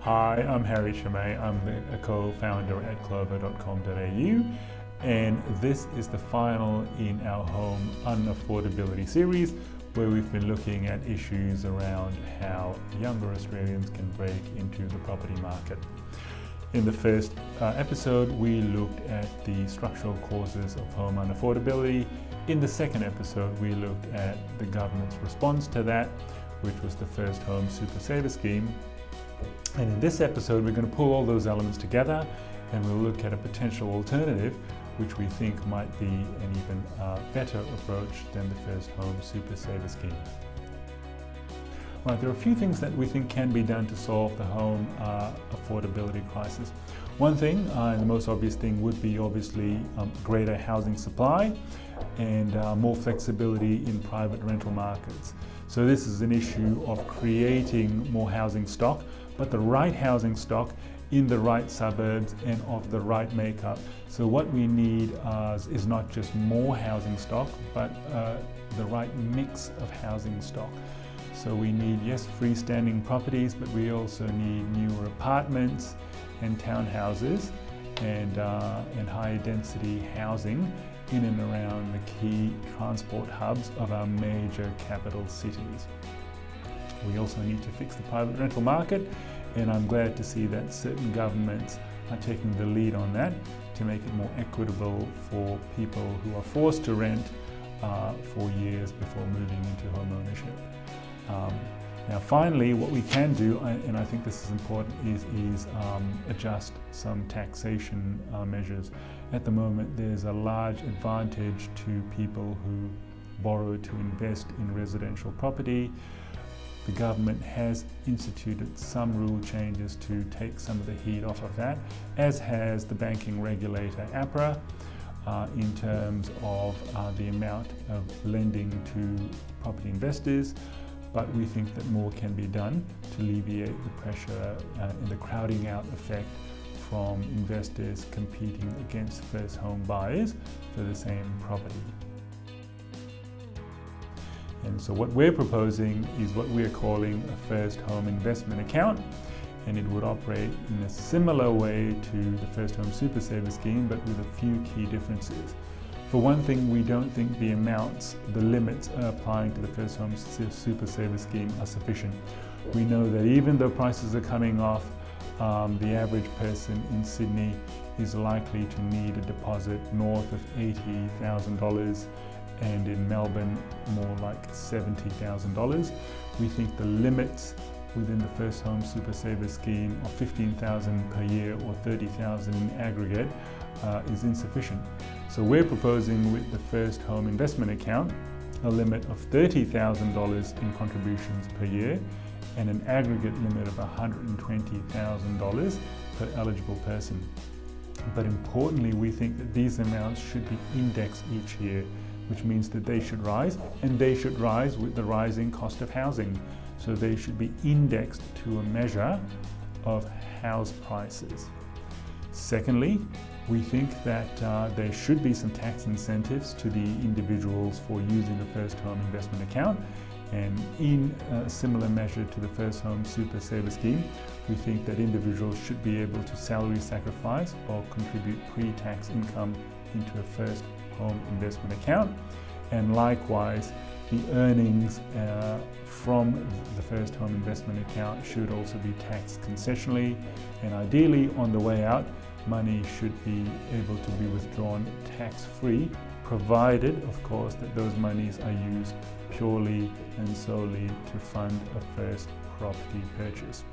Hi, I'm Harry Chemay. I'm a co-founder at Clover.com.au, and this is the final in our home unaffordability series, where we've been looking at issues around how younger Australians can break into the property market. In the first episode, we looked at the structural causes of home unaffordability. In the second episode, we looked at the government's response to that, which was the First Home Super Saver Scheme. And in this episode, we're going to pull all those elements together and we'll look at a potential alternative, which we think might be an even better approach than the First Home Super Saver Scheme. Right, there are a few things that we think can be done to solve the home affordability crisis. One thing, and the most obvious thing, would be obviously greater housing supply and more flexibility in private rental markets. So this is an issue of creating more housing stock, but the right housing stock in the right suburbs and of the right makeup. So what we need is not just more housing stock, but the right mix of housing stock. So we need, yes, freestanding properties, but we also need newer apartments and townhouses and higher density housing in and around the key transport hubs of our major capital cities. We also need to fix the private rental market, and I'm glad to see that certain governments are taking the lead on that to make it more equitable for people who are forced to rent for years before moving into home ownership. Now finally, what we can do, and I think this is important, is adjust some taxation measures. At the moment, there's a large advantage to people who borrow to invest in residential property. The government has instituted some rule changes to take some of the heat off of that, as has the banking regulator APRA, in terms of the amount of lending to property investors. But we think that more can be done to alleviate the pressure and the crowding out effect from investors competing against first home buyers for the same property. And so what we're proposing is what we're calling a first home investment account, and it would operate in a similar way to the First Home Super Saver Scheme, but with a few key differences. For one thing, we don't think the amounts, the limits applying to the First Home Super Saver Scheme are sufficient. We know that even though prices are coming off, the average person in Sydney is likely to need a deposit north of $80,000, and in Melbourne more like $70,000. We think the limits within the First Home Super Saver Scheme of $15,000 per year or $30,000 in aggregate is insufficient. So we're proposing with the First Home Investment Account a limit of $30,000 in contributions per year and an aggregate limit of $120,000 per eligible person. But importantly, we think that these amounts should be indexed each year, which means that they should rise, and they should rise with the rising cost of housing. So they should be indexed to a measure of house prices. Secondly, we think that there should be some tax incentives to the individuals for using the First Home Investment Account. And in a similar measure to the First Home Super Saver Scheme, we think that individuals should be able to salary sacrifice or contribute pre-tax income into a First Home Investment Account. And likewise, the earnings from the First Home Investment Account should also be taxed concessionally, and ideally on the way out, money should be able to be withdrawn tax-free, provided, of course, that those monies are used purely and solely to fund a first property purchase.